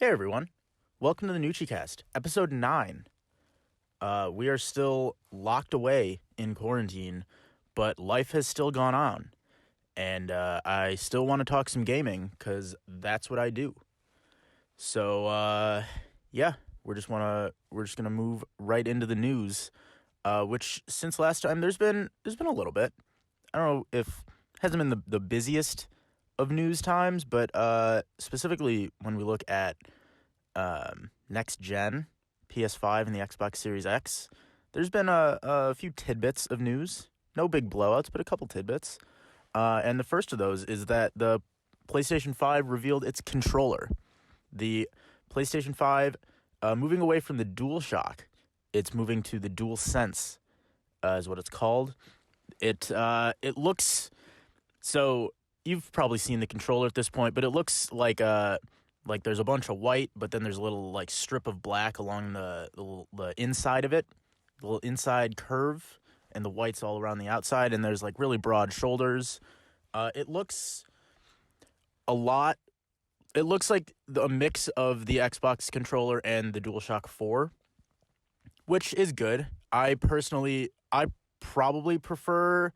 Hey everyone, welcome to the NoochieCast, episode 9. We are still locked away in quarantine, but life has still gone on, and I still want to talk some gaming, because that's what I do. So, yeah, we're just gonna move right into the news, which since last time there's been a little bit. I don't know if hasn't been the busiest of news times, but specifically when we look at next gen PS5 and the Xbox Series X, there's been a few tidbits of news. No big blowouts, but a couple tidbits. And the first of those is that the PlayStation 5 revealed its controller. The PlayStation 5 moving away from the DualShock, it's moving to the DualSense, is what it's called. It looks, so you've probably seen the controller at this point, but it looks like there's a bunch of white, but then there's a little like strip of black along the inside of it, the little inside curve, and the white's all around the outside, and there's like really broad shoulders. It looks like a mix of the Xbox controller and the DualShock 4, which is good. I probably prefer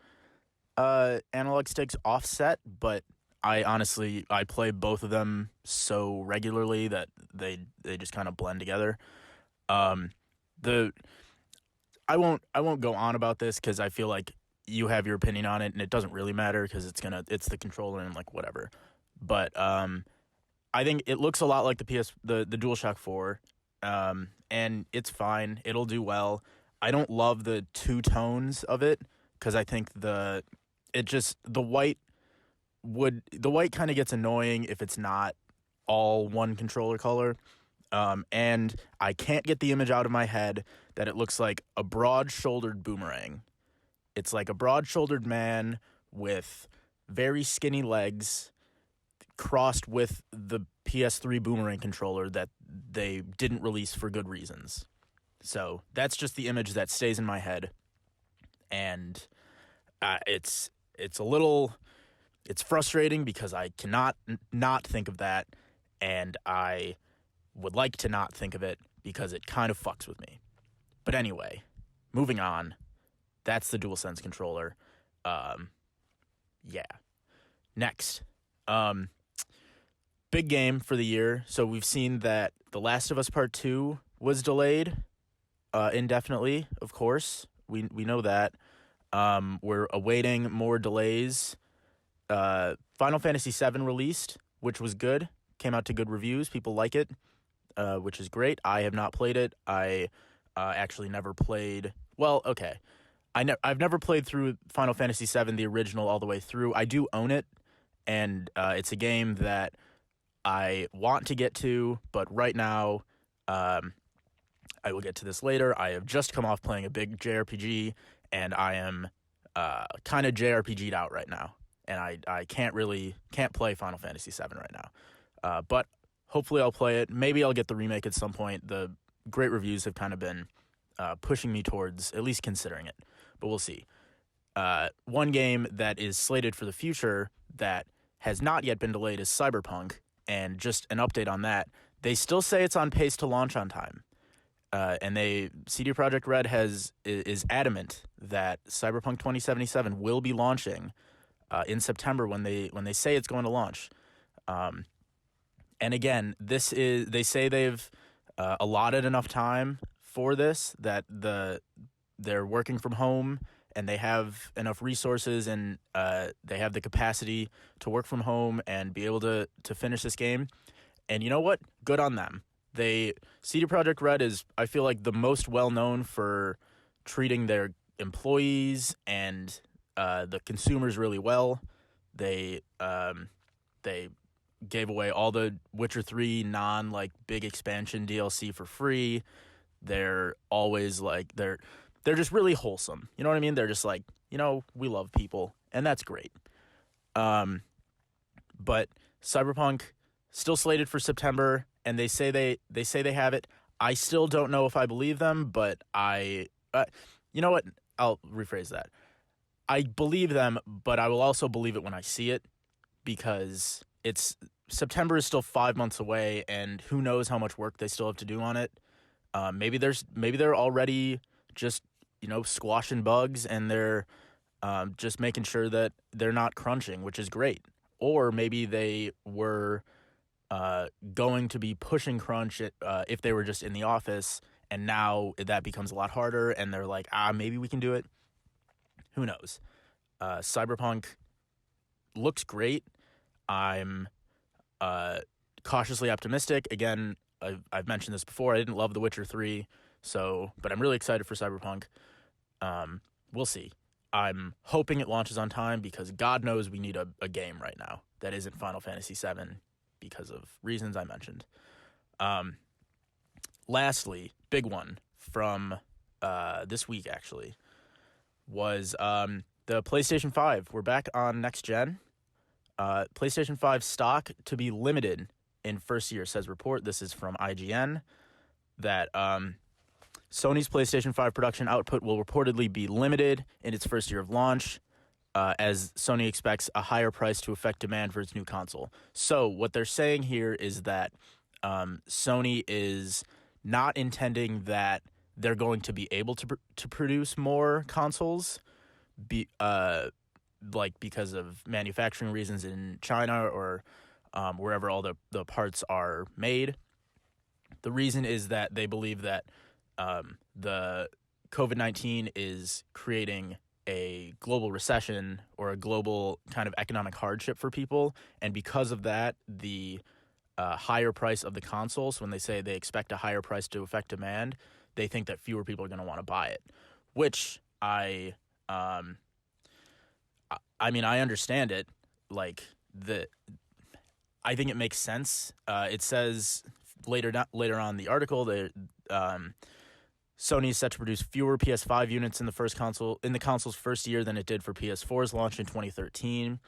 analog sticks offset, but I play both of them so regularly that they just kind of blend together. I won't go on about this because I feel like you have your opinion on it and it doesn't really matter because it's the controller and like whatever. But I think it looks a lot like the DualShock 4, and it's fine. It'll do well. I don't love the two tones of it because I think the white kind of gets annoying if it's not all one controller color. And I can't get the image out of my head that it looks like a broad-shouldered boomerang. It's like a broad-shouldered man with very skinny legs crossed with the PS3 boomerang controller that they didn't release for good reasons. So that's just the image that stays in my head. And it's frustrating because I cannot not think of that, and I would like to not think of it because it kind of fucks with me. But anyway, moving on. That's the DualSense controller. Yeah. Next. Big game for the year. So we've seen that The Last of Us Part 2 was delayed indefinitely, of course. We know that. We're awaiting more delays. Final Fantasy VII released, which was good. Came out to good reviews. People like it, which is great. I have not played it. I actually never played... Well, okay. I've never played through Final Fantasy VII, the original, all the way through. I do own it, and it's a game that I want to get to, but right now, I will get to this later. I have just come off playing a big JRPG, and I am kind of JRPG'd out right now. And I can't play Final Fantasy VII right now. But hopefully I'll play it. Maybe I'll get the remake at some point. The great reviews have kind of been pushing me towards at least considering it. But we'll see. One game that is slated for the future that has not yet been delayed is Cyberpunk. And just an update on that, they still say it's on pace to launch on time. And CD Projekt Red is adamant that Cyberpunk 2077 will be launching in September when they say it's going to launch. And again, they say they've allotted enough time for this that they're working from home and they have enough resources and they have the capacity to work from home and be able to finish this game. And you know what? Good on them. CD Projekt Red is, I feel like, the most well-known for treating their employees and the consumers really well. They gave away all the Witcher 3 big expansion DLC for free. They're always they're just really wholesome. You know what I mean? They're just like, we love people, and that's great. But Cyberpunk still slated for September, and they say they have it. I still don't know if I believe them, but you know what? I'll rephrase that. I believe them, but I will also believe it when I see it, because it's September is still 5 months away, and who knows how much work they still have to do on it. Maybe they're already just squashing bugs, and they're just making sure that they're not crunching, which is great. Or maybe they were going to be pushing crunch if they were just in the office, and now that becomes a lot harder, and they're like, maybe we can do it. Who knows? Cyberpunk looks great. I'm cautiously optimistic. Again, I've mentioned this before. I didn't love The Witcher 3, but I'm really excited for Cyberpunk. We'll see. I'm hoping it launches on time because God knows we need a game right now that isn't Final Fantasy VII because of reasons I mentioned. Lastly, big one from this week actually was the PlayStation 5. We're back on next gen. PlayStation 5 stock to be limited in first year, says report. This is from IGN, that Sony's PlayStation 5 production output will reportedly be limited in its first year of launch, as Sony expects a higher price to affect demand for its new console. So what they're saying here is that Sony is not intending that they're going to be able to produce more consoles, because of manufacturing reasons in China or wherever all the parts are made. The reason is that they believe that the COVID-19 is creating a global recession or a global kind of economic hardship for people, and because of that, the higher price of the consoles, when they say they expect a higher price to affect demand, they think that fewer people are going to want to buy it, which I understand it. I think it makes sense. It says later on in the article that Sony is set to produce fewer PS5 units in the console's first year than it did for PS4's launch in 2013.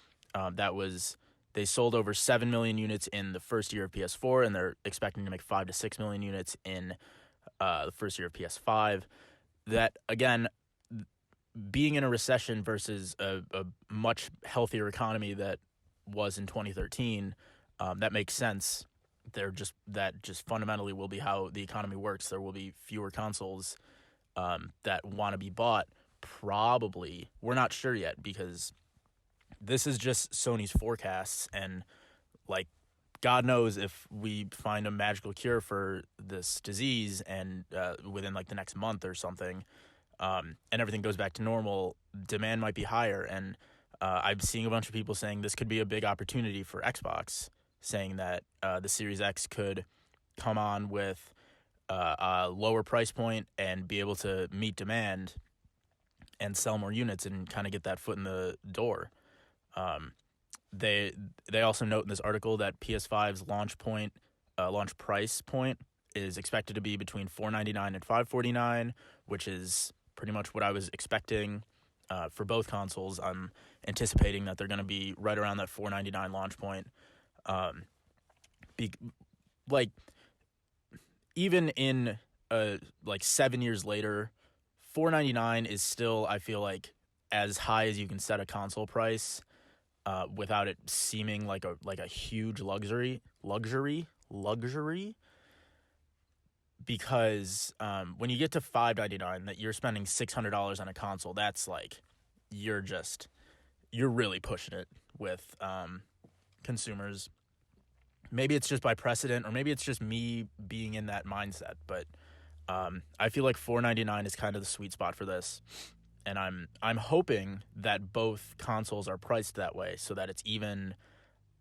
They sold over 7 million units in the first year of PS4, and they're expecting to make 5 to 6 million units in the first year of PS5. That, again, being in a recession versus a much healthier economy that was in 2013, that makes sense. That just fundamentally will be how the economy works. There will be fewer consoles that want to be bought. Probably, we're not sure yet because this is just Sony's forecasts, and God knows if we find a magical cure for this disease and within the next month or something. And everything goes back to normal, demand might be higher. And I'm seeing a bunch of people saying this could be a big opportunity for Xbox, saying that the Series X could come on with a lower price point and be able to meet demand and sell more units and kind of get that foot in the door. They also note in this article that PS5's launch price point is expected to be between $499 and $549, which is pretty much what I was expecting for both consoles. I'm anticipating that they're going to be right around that $499 launch point. Even in 7 years later, $499 is still, I feel like, as high as you can set a console price without it seeming like a huge luxury. Because when you get to $599, that you're spending $600 on a console, that's you're really pushing it with consumers. Maybe it's just by precedent, or maybe it's just me being in that mindset. But I feel like $499 is kind of the sweet spot for this, and I'm hoping that both consoles are priced that way so that it's even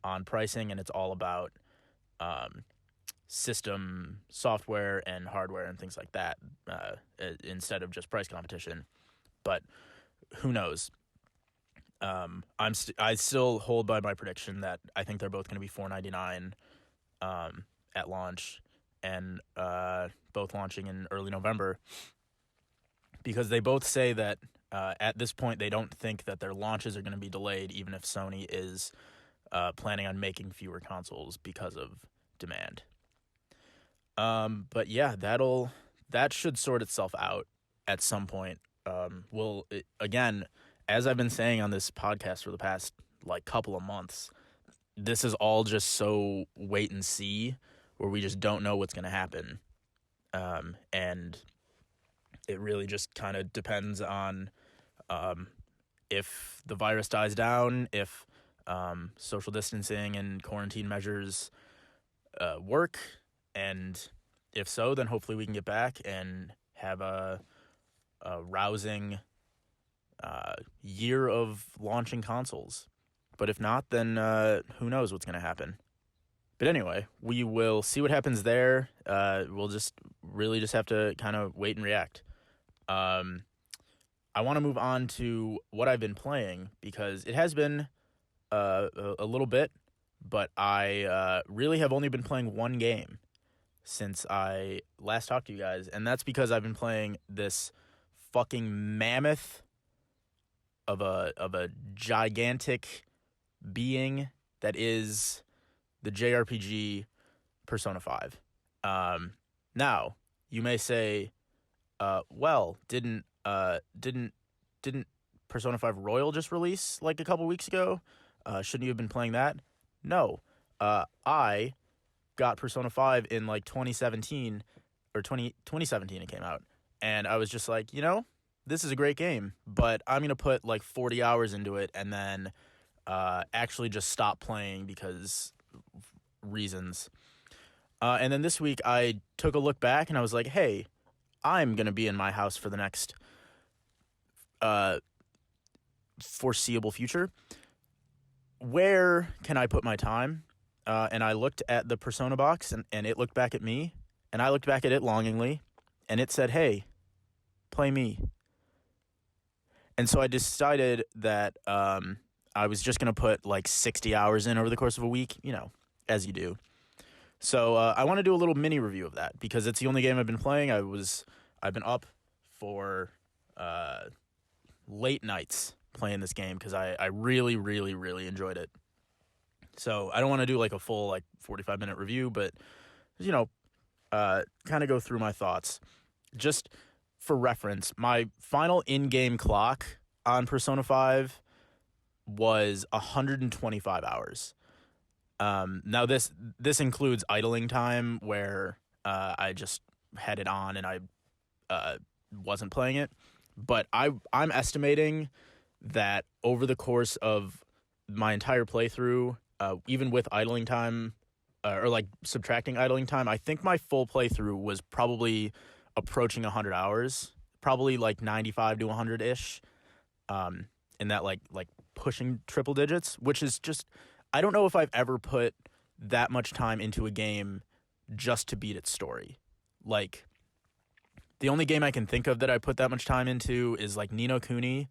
on pricing and it's all about system software and hardware and things like that instead of just price competition. But who knows? I still hold by my prediction that I think they're both going to be $499 at launch, and both launching in early November, because they both say that at this point they don't think that their launches are going to be delayed, even if Sony is planning on making fewer consoles because of demand. But yeah, that should sort itself out at some point. Again, as I've been saying on this podcast for the past couple of months, this is all just so wait and see, where we just don't know what's going to happen. And it really just kind of depends on if the virus dies down, if social distancing and quarantine measures work, and if so, then hopefully we can get back and have a rousing year of launching consoles. But if not, then who knows what's going to happen. But anyway, we will see what happens there. We'll just have to kind of wait and react. I want to move on to what I've been playing, because it has been a little bit, but I really have only been playing one game since I last talked to you guys, and that's because I've been playing this fucking mammoth of a gigantic being that is the JRPG Persona 5. Now, you may say, well, didn't Persona 5 Royal just release like a couple weeks ago? Shouldn't you have been playing that? No. I got Persona 5 in like 2017 or 2017 it came out. And I was just like, this is a great game, but I'm going to put like 40 hours into it and then actually just stop playing because reasons. And then this week I took a look back and I was like, hey, I'm going to be in my house for the next foreseeable future. Where can I put my time? And I looked at the Persona box and it looked back at me, and I looked back at it longingly, and it said, hey, play me. And so I decided that I was just going to put like 60 hours in over the course of a week, as you do. So I want to do a little mini review of that because it's the only game I've been playing. I've been up for late nights playing this game because I really, really, really enjoyed it. So I don't want to do like a full like 45-minute review, but kind of go through my thoughts. Just for reference, my final in-game clock on Persona 5 was 125 hours. Now this includes idling time where I just had it on and I wasn't playing it, but I'm estimating that over the course of my entire playthrough, even with idling time or like subtracting idling time, I think my full playthrough was probably approaching 100 hours, probably like 95 to 100-ish, in that like pushing triple digits, which is just, I don't know if I've ever put that much time into a game just to beat its story. Like, the only game I can think of that I put that much time into is like Ni no Kuni,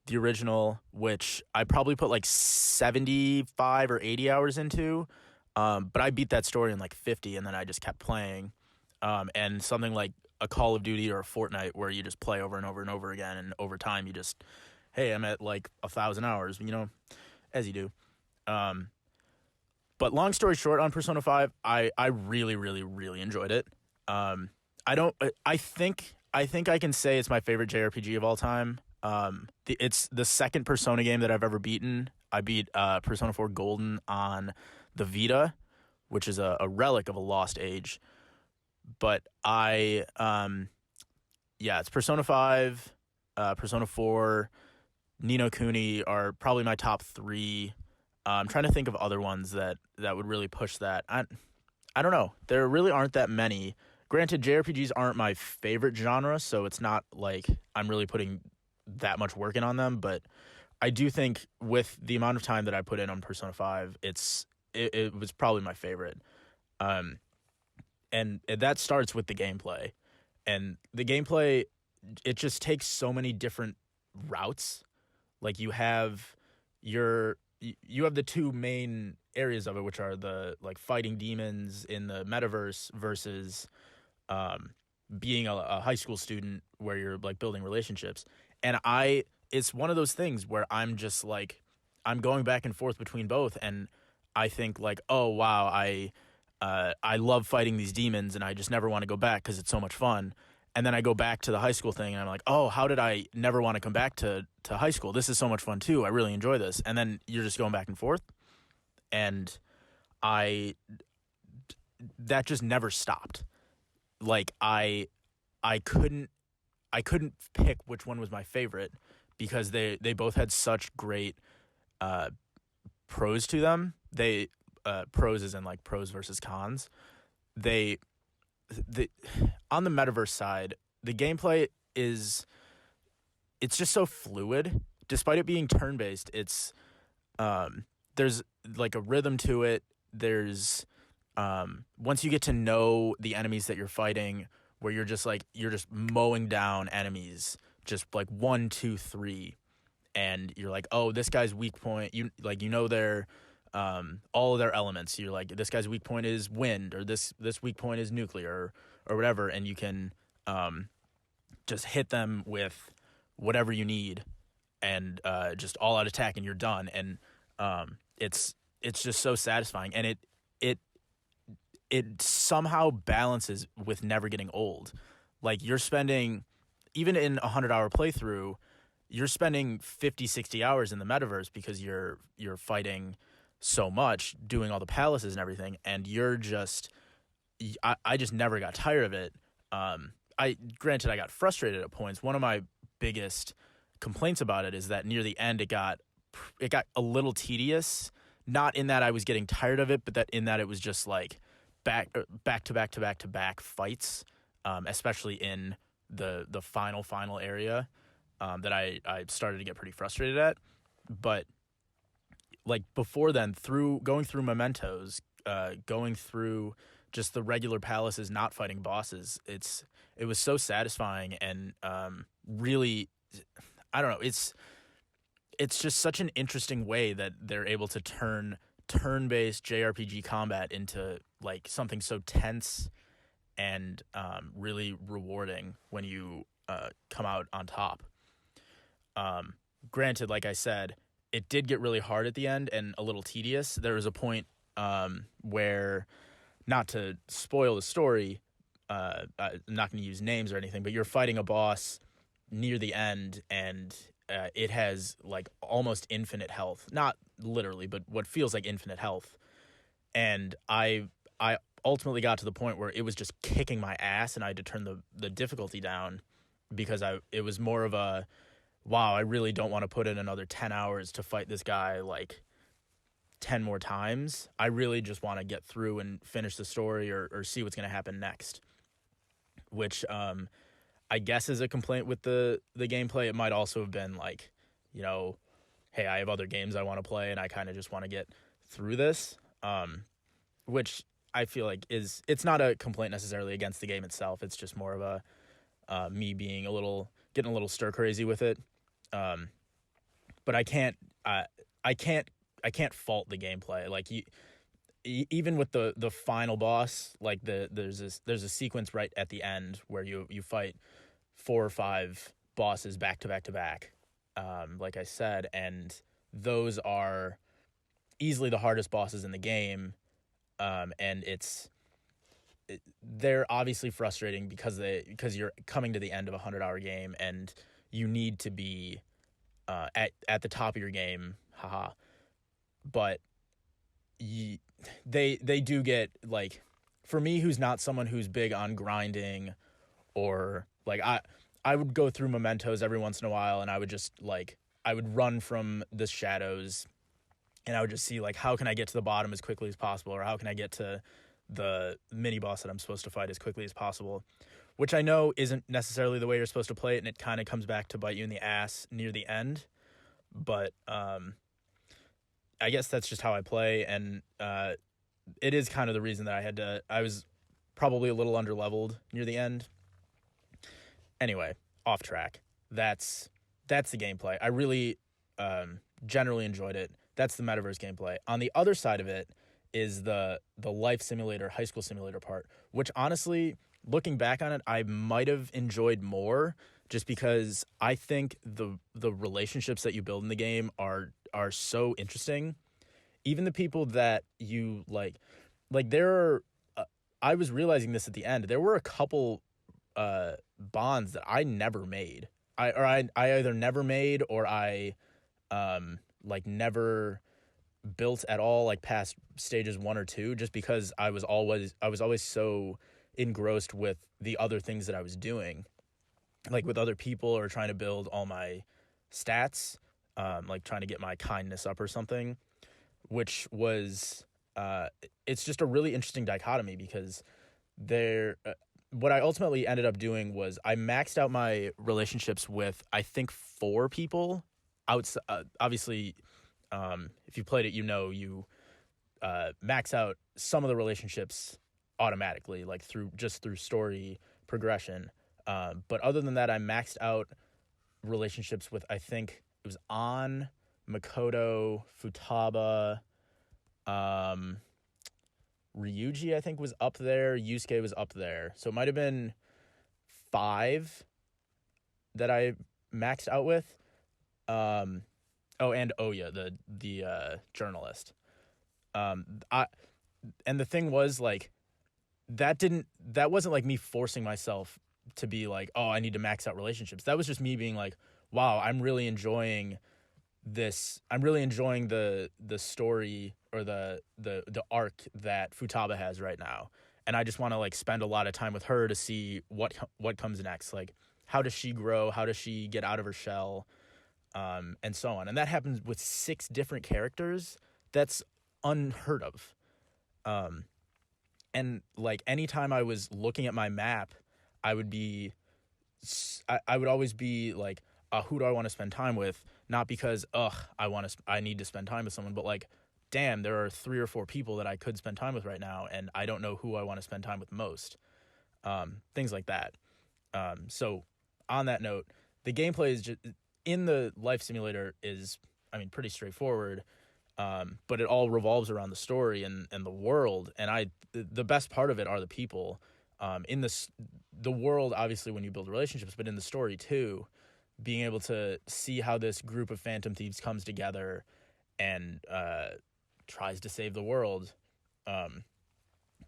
the original, which I probably put like 75 or 80 hours into, but I beat that story in like 50, and then I just kept playing. And something like a Call of Duty or a Fortnite where you just play over and over and over again, and over time you just, hey, I'm at like 1,000 hours, as you do. But long story short, on Persona 5, I really, really, really enjoyed it. I think I can say it's my favorite JRPG of all time. It's the second Persona game that I've ever beaten. I beat Persona 4 Golden on the Vita, which is a relic of a lost age. But it's Persona 5, Persona 4, Ni no Kuni are probably my top three. I'm trying to think of other ones that would really push that. I don't know. There really aren't that many. Granted, JRPGs aren't my favorite genre, so it's not like I'm really putting that much work in on them, but I do think with the amount of time that I put in on Persona 5, it was probably my favorite. And that starts with the gameplay. And the gameplay, it just takes so many different routes. Like you have the two main areas of it, which are the like fighting demons in the metaverse versus being a high school student where you're like building relationships. And it's one of those things where I'm just like, I'm going back and forth between both, and I think like, oh wow, I love fighting these demons and I just never want to go back because it's so much fun. And then I go back to the high school thing and I'm like, oh, how did I never want to come back to high school? This is so much fun too. I really enjoy this. And then you're just going back and forth. and I that just never stopped. Like I couldn't pick which one was my favorite because they both had such great uh, pros to them. They pros as in like pros versus cons. They the On the metaverse side, the gameplay is it's just so fluid. Despite it being turn based, it's there's like a rhythm to it. There's once you get to know the enemies that you're fighting, where you're just mowing down enemies, just like 1, 2, 3, and you're like, oh, this guy's weak point. You know their all of their elements. You're like, this guy's weak point is wind, or this weak point is nuclear, or whatever, and you can just hit them with whatever you need, and just all out attack, and you're done. And it's just so satisfying, and it somehow balances with never getting old. Like, you're spending, even in a 100-hour playthrough, you're spending 50, 60 hours in the metaverse because you're fighting so much, doing all the palaces and everything, and I just never got tired of it. Granted, I got frustrated at points. One of my biggest complaints about it is that near the end it got a little tedious. Not in that I was getting tired of it, but that in that it was just like back to back fights, especially in the final area, that I started to get pretty frustrated at. But like before then, going through mementos, going through just the regular palaces, not fighting bosses, it was so satisfying, and really, I don't know, it's just such an interesting way that they're able to turn turn-based JRPG combat into like something so tense and really rewarding when you come out on top. Granted, like I said, it did get really hard at the end and a little tedious. There was a point where, not to spoil the story, I'm not going to use names or anything, but you're fighting a boss near the end, and it has like almost infinite health. Not literally, but what feels like infinite health. And I ultimately got to the point where it was just kicking my ass, and I had to turn the difficulty down because it was more of a, wow, I really don't want to put in another 10 hours to fight this guy like 10 more times. I really just want to get through and finish the story or see what's going to happen next. Which I guess is a complaint with the gameplay. It might also have been like, hey, I have other games I want to play, and I kind of just want to get through this. Which I feel like it's not a complaint necessarily against the game itself. It's just more of a me being getting a little stir crazy with it. But I can't fault the gameplay. Like, even with the final boss, like there's a sequence right at the end where you fight 4 or 5 bosses back to back to back, like I said, and those are easily the hardest bosses in the game, and they're obviously frustrating because you're coming to the end of a 100-hour game and you need to be at the top of your game, haha. But they do get, like, for me, who's not someone who's big on grinding, or like I would go through mementos every once in a while, and I would just I would run from the shadows, and I would just see like, how can I get to the bottom as quickly as possible, or how can I get to the mini boss that I'm supposed to fight as quickly as possible, which I know isn't necessarily the way you're supposed to play it, and it kind of comes back to bite you in the ass near the end. But I guess that's just how I play, and it is kind of the reason that I was probably a little underleveled near the end. Anyway, off track. That's the gameplay. I really generally enjoyed it. That's the metaverse gameplay. On the other side of it is the life simulator, high school simulator part, which honestly, looking back on it, I might have enjoyed more, just because I think the relationships that you build in the game are so interesting. Even the people that you like there are, I was realizing this at the end, there were a couple bonds that I never made. I either never made, or I never built at all like past stages 1 or 2, just because I was always so engrossed with the other things that I was doing, like with other people or trying to build all my stats, like trying to get my kindness up or something, which was it's just a really interesting dichotomy because what I ultimately ended up doing was I maxed out my relationships with, I think, 4 people. Obviously, if you played it, you max out some of the relationships automatically, like through story progression. But other than that, I maxed out relationships with, I think it was An, Makoto, Futaba, Ryuji, I think, was up there. Yusuke was up there. So it might have been 5 that I maxed out with. And Oya, the journalist. And the thing was, like, that wasn't like me forcing myself to be like, oh, I need to max out relationships. That was just me being like, wow, I'm really enjoying this. I'm really enjoying the story or the arc that Futaba has right now. And I just want to like spend a lot of time with her to see what comes next. Like, how does she grow? How does she get out of her shell? And so on. And that happens with 6 different characters. That's unheard of. And like anytime I was looking at my map, I would always be like, who do I want to spend time with? Not because, I need to spend time with someone, but like, damn, there are 3 or 4 people that I could spend time with right now, and I don't know who I want to spend time with most. Things like that. So on that note, the gameplay is just, in the life simulator is, I mean, pretty straightforward. But it all revolves around the story and the world. And the best part of it are the people. In the world, obviously, when you build relationships, but in the story too, being able to see how this group of Phantom Thieves comes together and tries to save the world.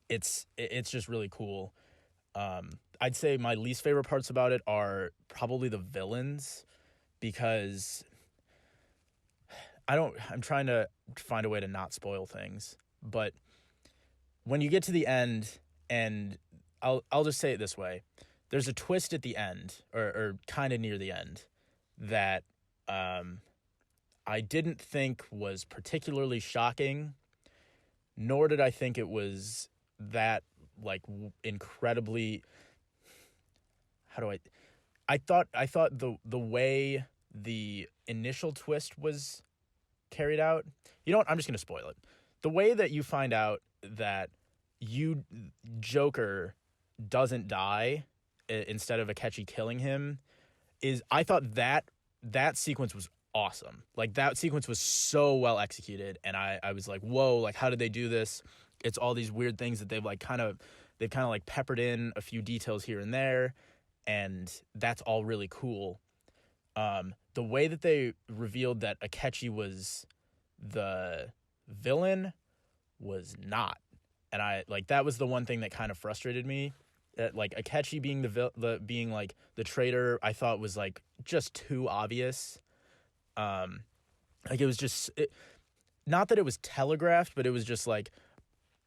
It's just really cool. I'd say my least favorite parts about it are probably the villains, because I'm trying to find a way to not spoil things, but when you get to the end, and I'll just say it this way, there's a twist at the end, or kind of near the end, that I didn't think was particularly shocking, nor did I think it was that like incredibly, I thought the way the initial twist was carried out. You know what? I'm just going to spoil it. The way that you find out that Joker doesn't die instead of Akechi killing him is, I thought that sequence was awesome. Like, that sequence was so well executed, and I was like, whoa, like, how did they do this? It's all these weird things that they've kind of like peppered in a few details here and there, and that's all really cool. The way that they revealed that Akechi was the villain was not. And that was the one thing that kind of frustrated me. That, like, Akechi being being like the traitor, I thought was like just too obvious. Like, it was just not that it was telegraphed, but it was just like,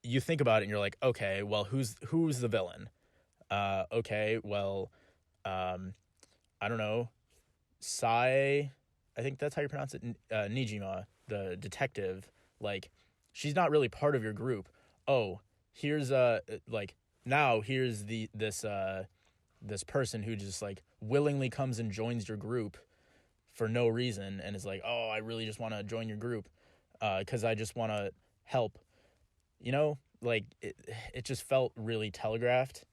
you think about it and you're like, okay, well, who's the villain? Okay, well, I don't know. Sai, I think that's how you pronounce it, Nijima, the detective, like, she's not really part of your group. Oh, here's this person who just like willingly comes and joins your group for no reason and is like, oh, I really just want to join your group because I just want to help. You know, like, it just felt really telegraphed.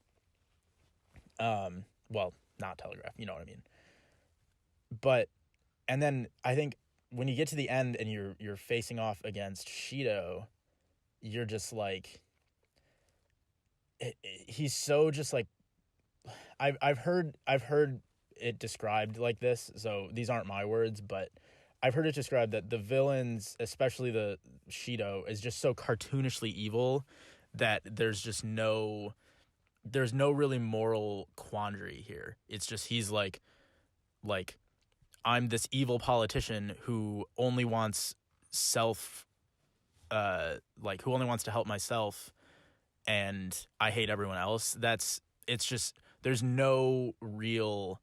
Well, not telegraphed, you know what I mean. But, and then I think when you get to the end and you're facing off against Shido, you're just like, he's so just like, I've heard it described like this, so these aren't my words, but I've heard it described that the villains, especially the Shido, is just so cartoonishly evil that there's no really moral quandary here. It's just, he's like I'm this evil politician who only wants self like who only wants to help myself, and I hate everyone else. It's just there's no real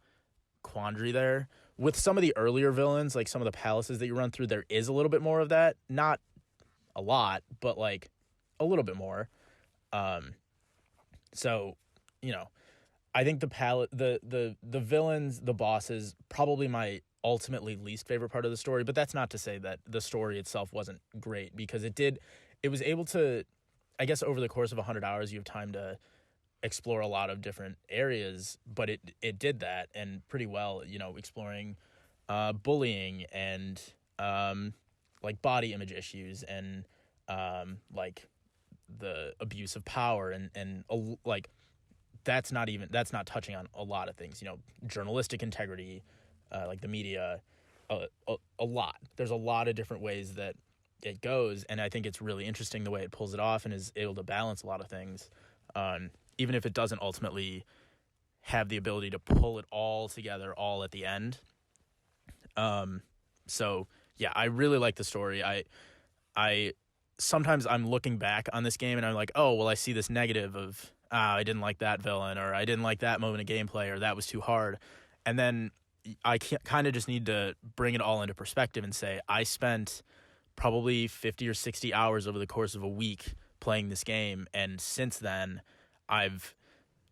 quandary there. With some of the earlier villains, like some of the palaces that you run through, there is a little bit more of that. Not a lot, but like a little bit more. So, you know, I think the villains, the bosses, probably my ultimately least favorite part of the story. But that's not to say that the story itself wasn't great, because it was able to, I guess, over the course of 100 hours, you have time to explore a lot of different areas, but it did that, and pretty well, you know, exploring bullying and like body image issues and like the abuse of power and like that's not touching on a lot of things, you know, journalistic integrity, like the media, a lot. There's a lot of different ways that it goes, and I think it's really interesting the way it pulls it off and is able to balance a lot of things, even if it doesn't ultimately have the ability to pull it all together all at the end. So yeah, I really like the story. I sometimes I'm looking back on this game and I'm like, oh, well, I see this negative of, I didn't like that villain, or I didn't like that moment of gameplay, or that was too hard. And then I kind of just need to bring it all into perspective and say, I spent probably 50 or 60 hours over the course of a week playing this game. And since then, I've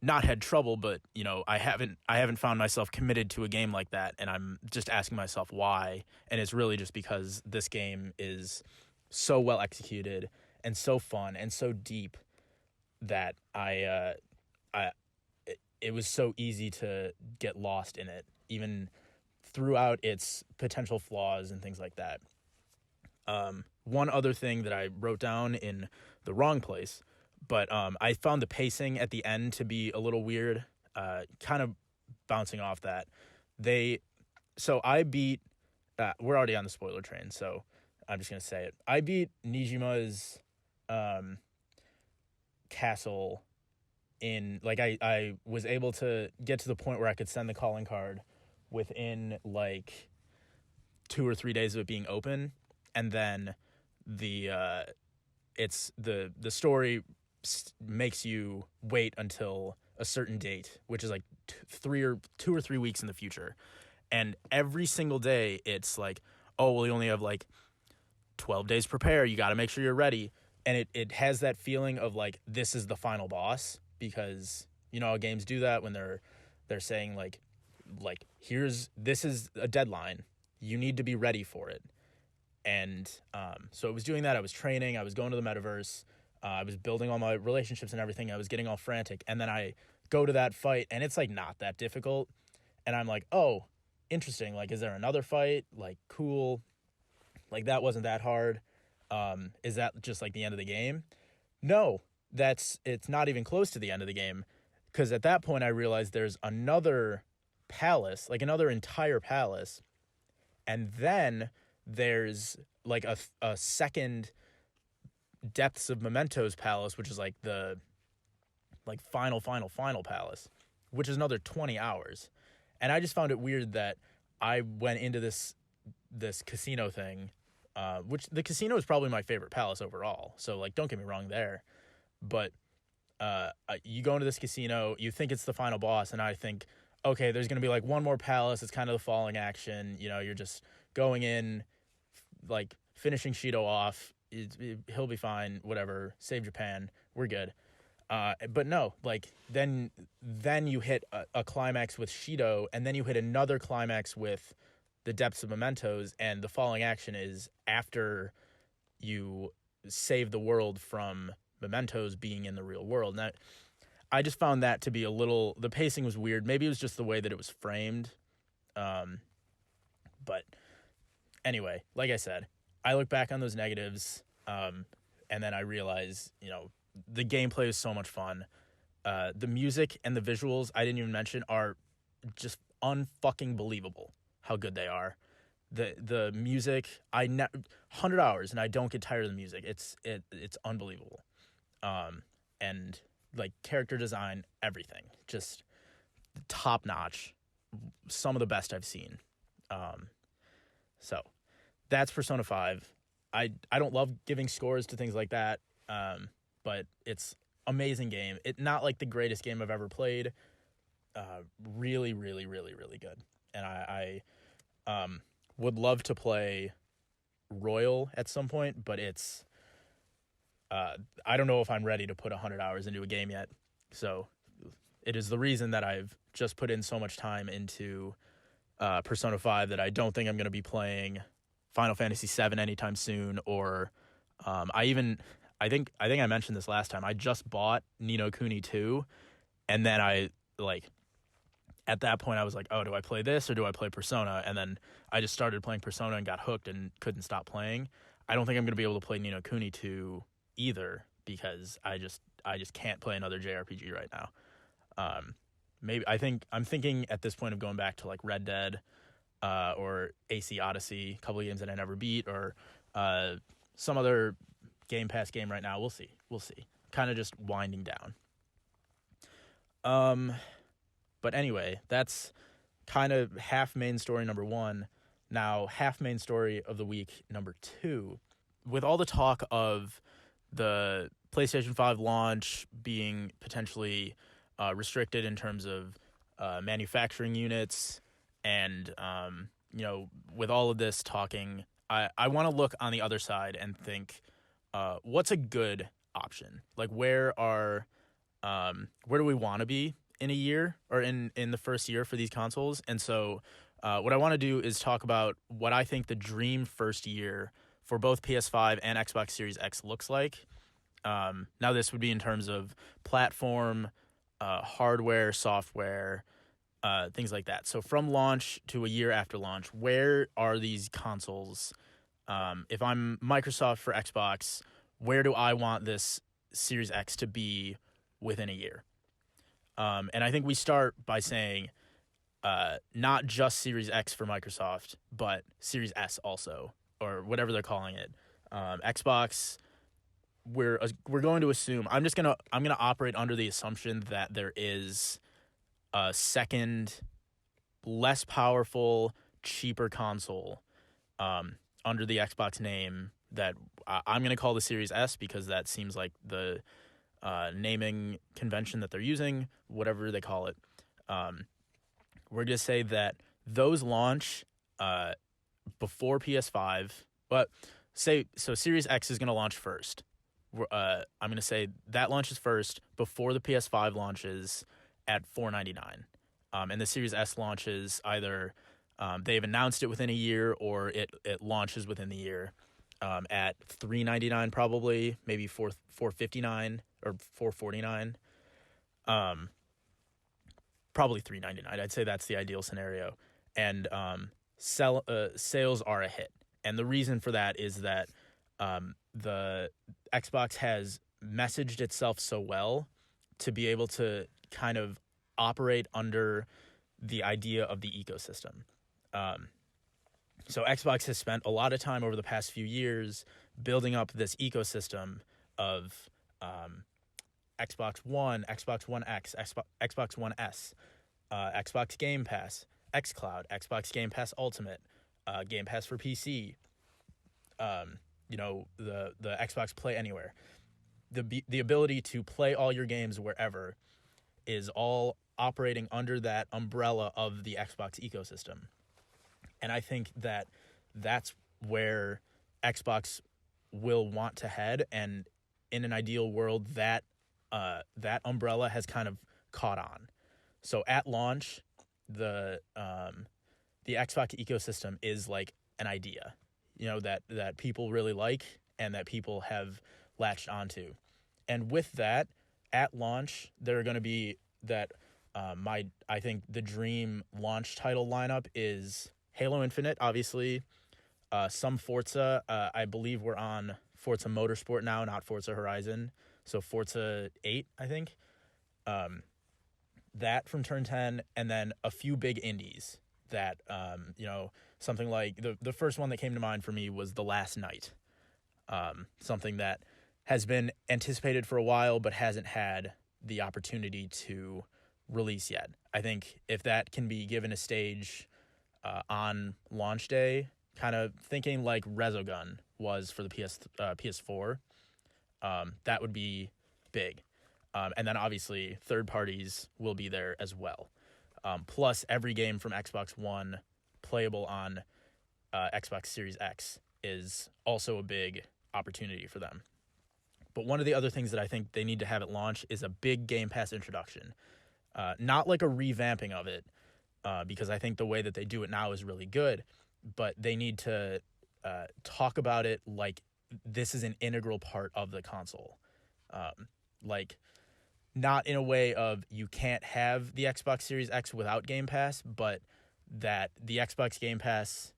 not had trouble, but, you know, I haven't found myself committed to a game like that. And I'm just asking myself why. And it's really just because this game is so well executed and so fun and so deep that it was so easy to get lost in it, even throughout its potential flaws and things like that. One other thing that I wrote down in the wrong place, but I found the pacing at the end to be a little weird, kind of bouncing off that. So I beat, we're already on the spoiler train, so I'm just going to say it. I beat Nijima's castle in, like, I was able to get to the point where I could send the calling card within, like, 2 or 3 days of it being open, and then the story makes you wait until a certain date, which is like 2 or 3 weeks in the future. And every single day it's like, oh, well, you only have like 12 days to prepare. You got to make sure you're ready. And it has that feeling of like, this is the final boss, because, you know, how games do that when they're saying like this is a deadline. You need to be ready for it. And so it was doing that. I was training. I was going to the metaverse. I was building all my relationships and everything. I was getting all frantic. And then I go to that fight, and it's, like, not that difficult. And I'm like, oh, interesting. Like, is there another fight? Like, cool. Like, that wasn't that hard. Is that just, like, the end of the game? No, it's not even close to the end of the game. Because at that point, I realized there's another palace, like another entire palace. And then there's like a second Depths of Mementos palace, which is like the final palace, which is another 20 hours. And I just found it weird that I went into this casino thing, which the casino is probably my favorite palace overall. So, like, don't get me wrong there. But you go into this casino, you think it's the final boss, and I think, okay, there's going to be like one more palace. It's kind of the falling action. You know, you're just going in, like, finishing Shido off. He'll be fine, whatever. Save Japan. We're good. But no, like, then you hit a climax with Shido, and then you hit another climax with the Depths of Mementos, and the falling action is after you save the world from Mementos being in the real world. And I just found that to be the pacing was weird. Maybe it was just the way that it was framed. But anyway, like I said, I look back on those negatives, and then I realize, you know, the gameplay is so much fun. The music and the visuals, I didn't even mention, are just unfucking believable how good they are. The music, 100 hours and I don't get tired of the music. It's unbelievable. And like character design, everything, just top notch. Some of the best I've seen. So that's Persona 5. I don't love giving scores to things like that, but it's amazing game. It not like the greatest game I've ever played. Really, really, really, really good. And I would love to play Royal at some point, but it's I don't know if I'm ready to put 100 hours into a game yet. So it is the reason that I've just put in so much time into Persona 5 that I don't think I'm going to be playing Final Fantasy 7 anytime soon. Or I think I mentioned this last time. I just bought Ni no Kuni 2, and then at that point I was like, oh, do I play this or do I play Persona? And then I just started playing Persona and got hooked and couldn't stop playing. I don't think I'm going to be able to play Ni no Kuni 2 either, because I just can't play another JRPG right now. I'm thinking at this point of going back to like Red Dead or AC Odyssey, a couple of games that I never beat, or some other Game Pass game right now. We'll see. Kind of just winding down. But anyway, that's kind of half main story number 1. Now, half main story of the week number 2. With all the talk of the PlayStation 5 launch being potentially restricted in terms of manufacturing units, and with all of this talking, I want to look on the other side and think, what's a good option? Like, where do we want to be in a year, or in the first year for these consoles? And so what I want to do is talk about what I think the dream first year for both PS5 and Xbox Series X looks like. Now, this would be in terms of platform, hardware, software, things like that. So from launch to a year after launch, where are these consoles? If I'm Microsoft for Xbox, where do I want this Series X to be within a year? And I think we start by saying not just Series X for Microsoft, but Series S also, or whatever they're calling it. Xbox, we're going to assume, I'm gonna operate under the assumption that there is a second, less powerful, cheaper console under the Xbox name that I'm gonna call the Series S, because that seems like the naming convention that they're using, whatever they call it. We're going to say that those launch before PS5, but Series X is going to launch first. I'm going to say that launches first before the PS5 launches at $499. And the Series S launches either they've announced it within a year, or it launches within the year at $399 probably, maybe $459 or $449. Probably $399. I'd say that's the ideal scenario. And sales are a hit. And the reason for that is that the Xbox has messaged itself so well to be able to kind of operate under the idea of the ecosystem. So Xbox has spent a lot of time over the past few years building up this ecosystem of Xbox One, Xbox One X, Xbox One S, Xbox Game Pass, xCloud, Xbox Game Pass Ultimate, Game Pass for PC, the Xbox Play Anywhere. The ability to play all your games wherever is all operating under that umbrella of the Xbox ecosystem. And I think that that's where Xbox will want to head, and in an ideal world, that umbrella has kind of caught on. So at launch, the Xbox ecosystem is like an idea, that people really like and that people have latched onto. And with that, at launch, there are going to be that I think the dream launch title lineup is Halo Infinite, obviously, some Forza. I believe we're on Forza Motorsport now, not Forza Horizon. So Forza 8, I think. That from Turn 10, and then a few big indies that, something like the first one that came to mind for me was The Last Night. Something that has been anticipated for a while but hasn't had the opportunity to release yet. I think if that can be given a stage on launch day, kind of thinking like Resogun was for the PS4. That would be big. And then obviously third parties will be there as well. Plus every game from Xbox One playable on Xbox Series X is also a big opportunity for them. But one of the other things that I think they need to have at launch is a big Game Pass introduction. Not like a revamping of it, because I think the way that they do it now is really good, but they need to talk about it like this is an integral part of the console. Like, not in a way of you can't have the Xbox Series X without Game Pass, but that the Xbox Game Pass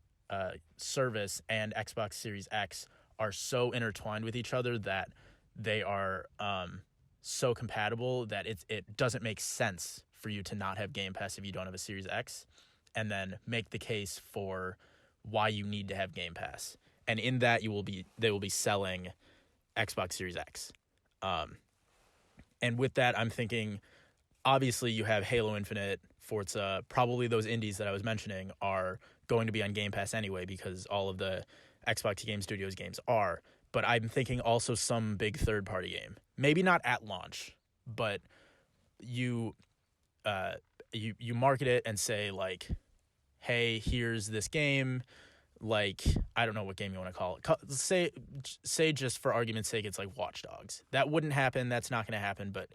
service and Xbox Series X are so intertwined with each other that they are so compatible that it doesn't make sense for you to not have Game Pass if you don't have a Series X, and then make the case for why you need to have Game Pass. And in that they will be selling Xbox Series X. And with that, I'm thinking, obviously you have Halo Infinite, Forza, probably those indies that I was mentioning are going to be on Game Pass anyway because all of the Xbox Game Studios games are. But I'm thinking also some big third-party game. Maybe not at launch, but you market it and say, like, hey, here's this game. Like, I don't know what game you want to call it. Say just for argument's sake, it's like Watch Dogs. That wouldn't happen. That's not going to happen. But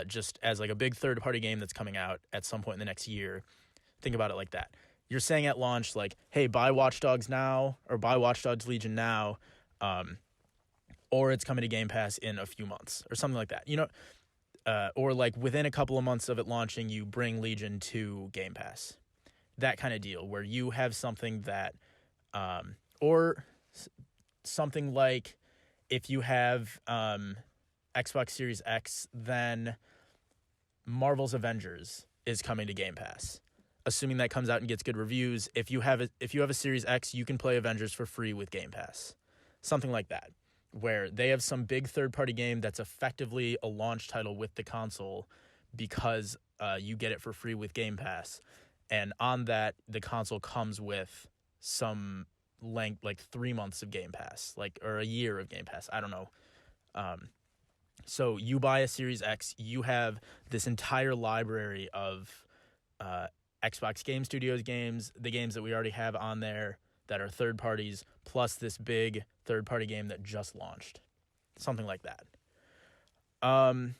just as like a big third-party game that's coming out at some point in the next year, think about it like that. You're saying at launch, like, hey, buy Watch Dogs now or buy Watch Dogs Legion now, or it's coming to Game Pass in a few months or something like that. You know, or like within a couple of months of it launching, you bring Legion to Game Pass. That kind of deal where you have something that or something like if you have Xbox Series X, then Marvel's Avengers is coming to Game Pass. Assuming that comes out and gets good reviews, if you have a Series X, you can play Avengers for free with Game Pass. Something like that, where they have some big third-party game that's effectively a launch title with the console because you get it for free with Game Pass. And on that, the console comes with some length, like 3 months of Game Pass, or a year of Game Pass. I don't know. So you buy a Series X, you have this entire library of Xbox Game Studios games, the games that we already have on there that are third parties, plus this big third-party game that just launched. Something like that. And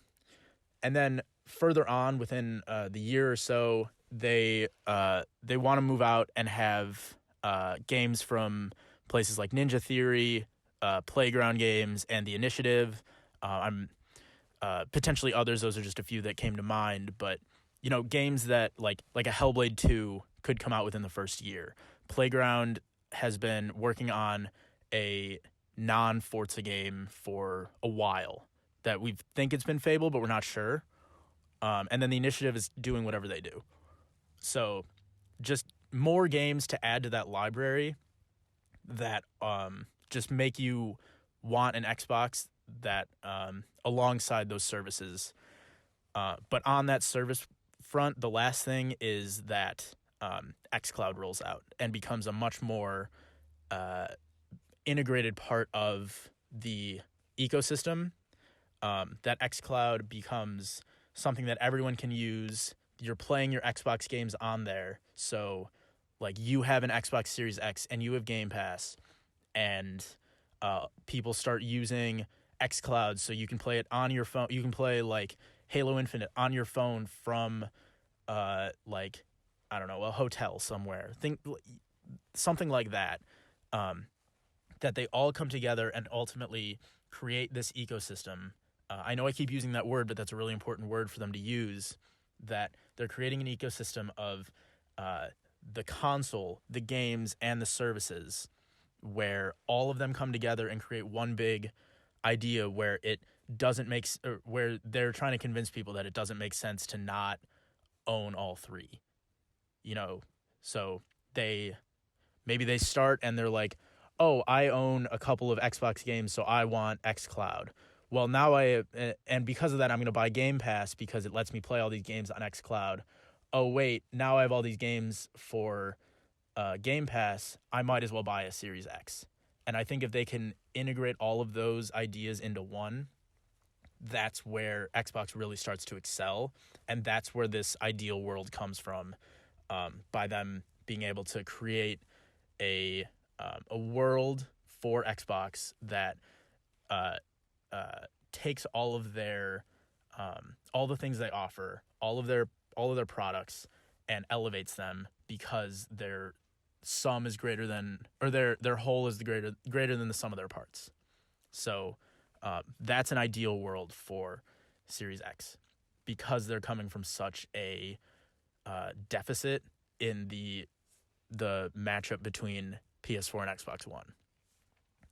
then further on within the year or so, they want to move out and have games from places like Ninja Theory, Playground Games, and The Initiative. I'm potentially others. Those are just a few that came to mind. But you know, games that like a Hellblade 2 could come out within the first year. Playground has been working on a non-Forza game for a while that we think it's been Fable, but we're not sure. And then The Initiative is doing whatever they do. So just more games to add to that library that just make you want an Xbox that alongside those services. But on that service front, the last thing is that xCloud rolls out and becomes a much more integrated part of the ecosystem. That xCloud becomes something that everyone can use. You're playing your Xbox games on there. So, like, you have an Xbox Series X and you have Game Pass, and people start using xCloud so you can play it on your phone. You can play, like, Halo Infinite on your phone from, like, I don't know, a hotel somewhere. Something like that. That they all come together and ultimately create this ecosystem. I know I keep using that word, but that's a really important word for them to use, that they're creating an ecosystem of the console, the games, and the services, where all of them come together and create one big idea where it doesn't make, or where they're trying to convince people that it doesn't make sense to not own all three. You know, so maybe they start and they're like, oh, I own a couple of Xbox games, so I want xCloud. Well, now and because of that, I'm going to buy Game Pass because it lets me play all these games on xCloud. Oh, wait, now I have all these games for Game Pass. I might as well buy a Series X. And I think if they can integrate all of those ideas into one, that's where Xbox really starts to excel. And that's where this ideal world comes from, by them being able to create a world for Xbox that takes all of their all the things they offer, all of their products, and elevates them because their sum is greater than, or their whole is greater than the sum of their parts. So that's an ideal world for Series X, because they're coming from such a deficit in the matchup between PS4 and Xbox One.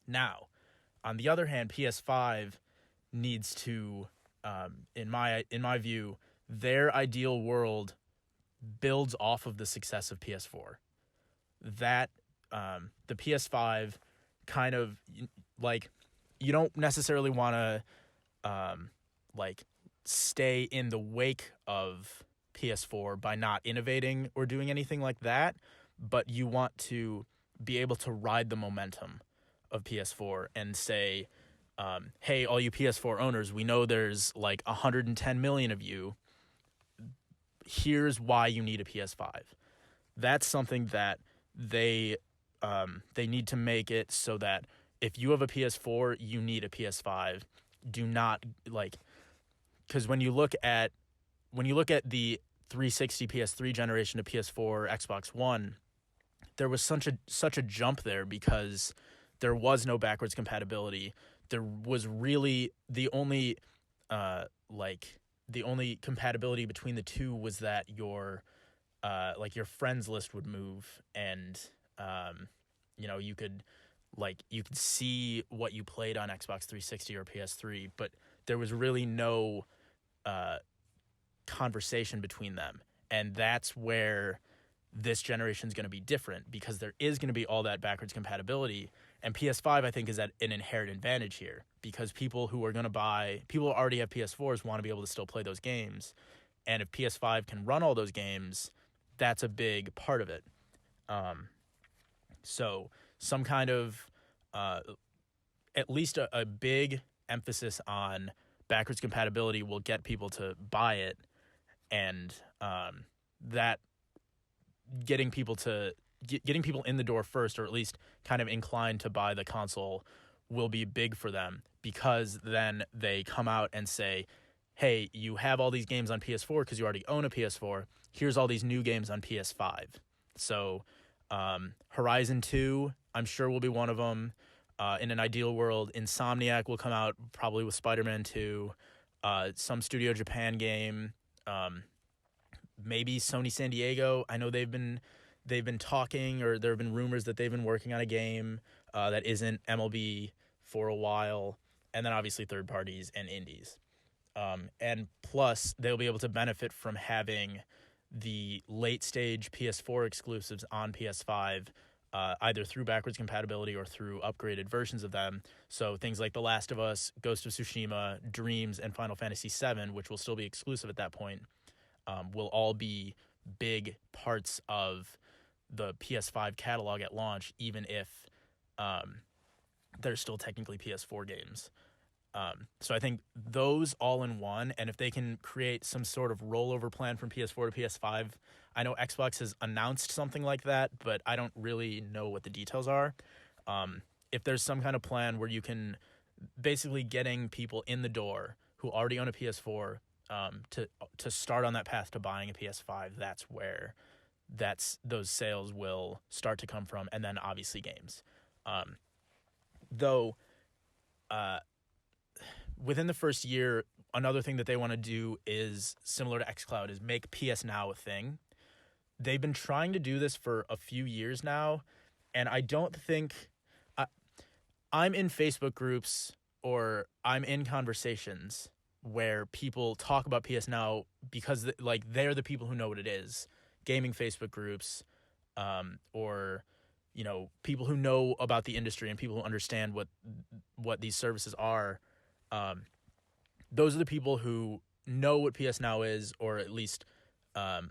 Now, on the other hand, PS5 needs to, in my view, their ideal world builds off of the success of PS4. That the PS5 kind of, like, you don't necessarily want to like stay in the wake of PS4 by not innovating or doing anything like that, but you want to be able to ride the momentum of PS4 and say, hey, all you PS4 owners, we know there's like 110 million of you. Here's why you need a PS5. That's something that they need to make it so that if you have a PS4, you need a PS5. Do not, like, because when you look at the 360 PS3 generation to PS4 Xbox One, there was such a jump there because there was no backwards compatibility. There was really the only compatibility between the two was that your friends list would move, and you could see what you played on Xbox 360 or PS3, but there was really no conversation between them. And that's where this generation is going to be different, because there is going to be all that backwards compatibility. And PS5, I think, is at an inherent advantage here, because people who already have PS4s want to be able to still play those games. And if PS5 can run all those games, that's a big part of it. So some kind of, at least a big emphasis on backwards compatibility will get people to buy it, and that getting people in the door first, or at least kind of inclined to buy the console, will be big for them, because then they come out and say, hey, you have all these games on PS4 because you already own a PS4. Here's all these new games on PS5. So Horizon 2, I'm sure, will be one of them. In an ideal world, Insomniac will come out probably with Spider-Man 2, some Studio Japan game, maybe Sony San Diego. I know they've been talking, or there have been rumors that they've been working on a game that isn't MLB for a while, and then obviously third parties and indies. And plus, they'll be able to benefit from having the late-stage PS4 exclusives on PS5, either through backwards compatibility or through upgraded versions of them. So things like The Last of Us, Ghost of Tsushima, Dreams, and Final Fantasy VII, which will still be exclusive at that point, will all be big parts of the PS5 catalog at launch, even if they're still technically PS4 games. So I think those all in one, and if they can create some sort of rollover plan from PS4 to PS5, I know Xbox has announced something like that, but I don't really know what the details are. If there's some kind of plan where you can basically getting people in the door who already own a PS4 to start on that path to buying a PS5, that's where those sales will start to come from, and then obviously games. Though within the first year, another thing that they want to do is similar to xCloud, is make PS Now a thing. They've been trying to do this for a few years now, and I don't think I'm in Facebook groups, or I'm in conversations where people talk about PS Now because they're the people who know what it is. Gaming Facebook groups, or people who know about the industry and people who understand what these services are. Those are the people who know what PS Now is, or at least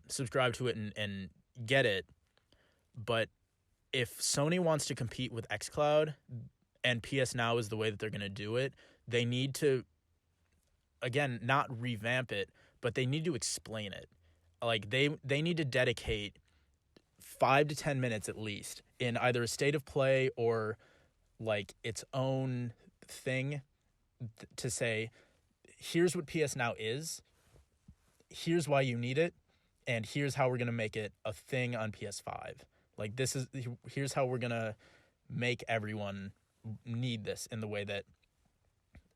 subscribe to it and get it. But if Sony wants to compete with xCloud and PS Now is the way that they're going to do it, they need to, again, not revamp it, but they need to explain it. Like they need to dedicate 5 to 10 minutes at least in either a state of play or like its own thing to say, here's what PS Now is, here's why you need it, and here's how we're going to make it a thing on PS5. Like here's how we're going to make everyone need this in the way that,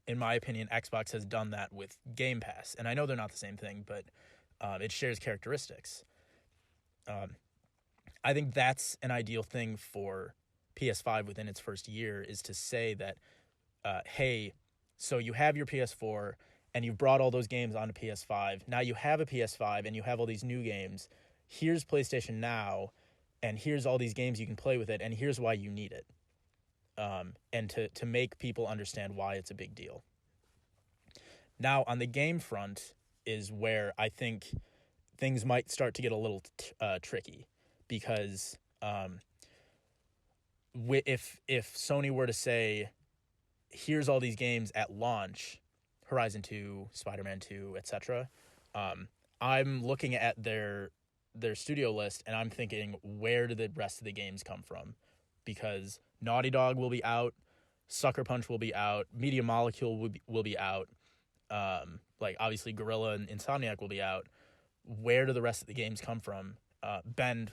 in my opinion, Xbox has done that with Game Pass. And I know they're not the same thing, but it shares characteristics. I think that's an ideal thing for PS5 within its first year, is to say that, hey, so you have your PS4 and you've brought all those games onto PS5. Now you have a PS5 and you have all these new games. Here's PlayStation Now, and here's all these games you can play with it, and here's why you need it. And to make people understand why it's a big deal. Now, on the game front is where I think things might start to get a little tricky, because if Sony were to say, here's all these games at launch, Horizon 2, Spider-Man 2, etc., I'm looking at their studio list and I'm thinking, where do the rest of the games come from? Because Naughty Dog will be out, Sucker Punch will be out, Media Molecule will be out, like obviously Guerrilla and Insomniac will be out. Where do the rest of the games come from? Bend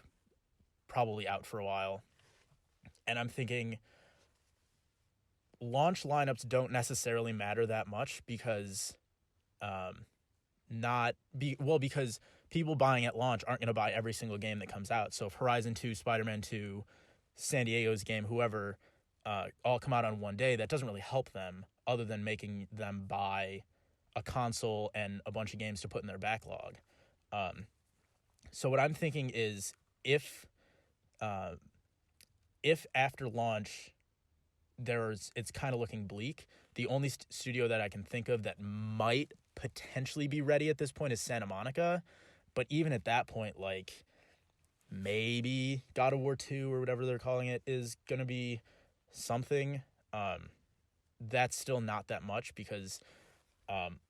probably out for a while. And I'm thinking launch lineups don't necessarily matter that much, because because people buying at launch aren't going to buy every single game that comes out. So if Horizon 2, Spider-Man 2, San Diego's game, whoever, all come out on one day, that doesn't really help them other than making them buy a console and a bunch of games to put in their backlog. So what I'm thinking is, if after launch it's kind of looking bleak, the only studio that I can think of that might potentially be ready at this point is Santa Monica. But even at that point, like, maybe God of War 2 or whatever they're calling it is going to be something. That's still not that much, because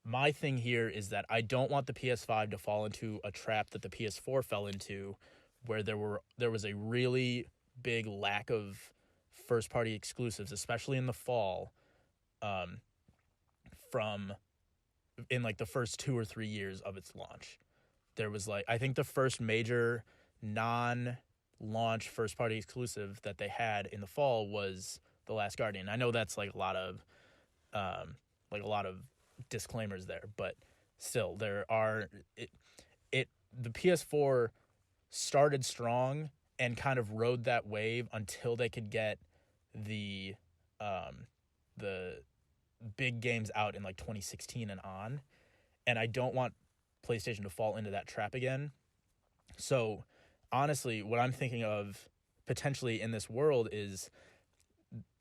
my thing here is that I don't want the PS5 to fall into a trap that the PS4 fell into, where there was a really big lack of first-party exclusives, especially in the fall, in like the first 2 or 3 years of its launch. There was, like, I think the first major non-launch first-party exclusive that they had in the fall was The Last Guardian. I know that's like a lot of disclaimers there, but still, there are the PS4 started strong and kind of rode that wave until they could get the big games out in like 2016 and on. And I don't want PlayStation to fall into that trap again. So honestly, what I'm thinking of potentially in this world is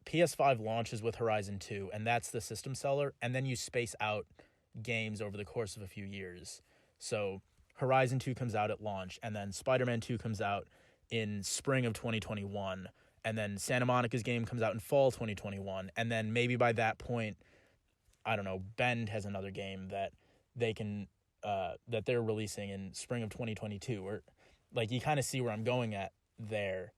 PS5 launches with Horizon 2, and that's the system seller, and then you space out games over the course of a few years. So Horizon 2 comes out at launch, and then Spider-Man 2 comes out in spring of 2021, and then Santa Monica's game comes out in fall 2021, and then maybe by that point, I don't know, Bend has another game that they can that they're releasing in spring of 2022, or like, you kind of see where I'm going at there.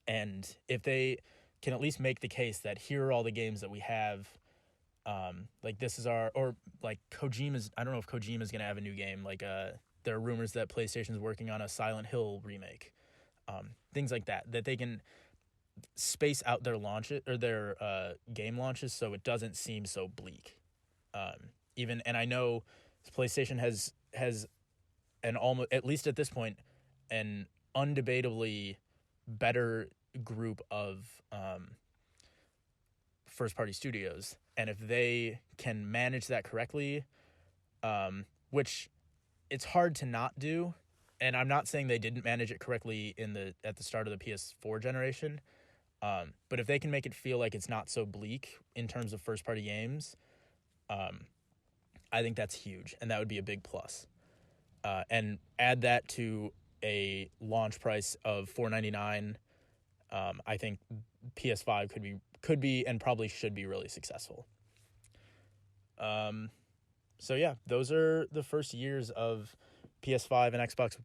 And if they can at least make the case that here are all the games that we have, like this is or like Kojima's, I don't know if Kojima's going to have a new game. Like there are rumors that PlayStation's working on a Silent Hill remake. Things like that they can space out their launches or their game launches so it doesn't seem so bleak. And I know PlayStation has an almost, at least at this point, an undebatably better group of first-party studios, and if they can manage that correctly, which it's hard to not do, and I'm not saying they didn't manage it correctly at the start of the PS4 generation, but if they can make it feel like it's not so bleak in terms of first-party games, I think that's huge, and that would be a big plus. And add that to a launch price of $499, I think PS5 could be and probably should be really successful. So yeah, those are the first years of PS5 and Xbox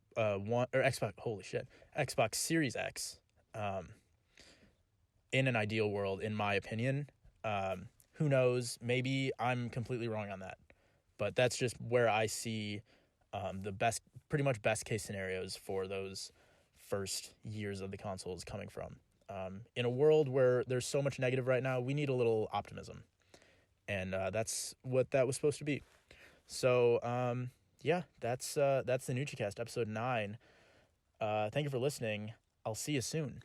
One or Xbox Series X. In an ideal world, in my opinion. Who knows? Maybe I'm completely wrong on that, but that's just where I see the pretty much best case scenarios for those first years of the consoles coming from. In a world where there's so much negative right now, we need a little optimism, and that's what that was supposed to be. So yeah, that's the NoochieCast episode 9. Thank you for listening. I'll see you soon.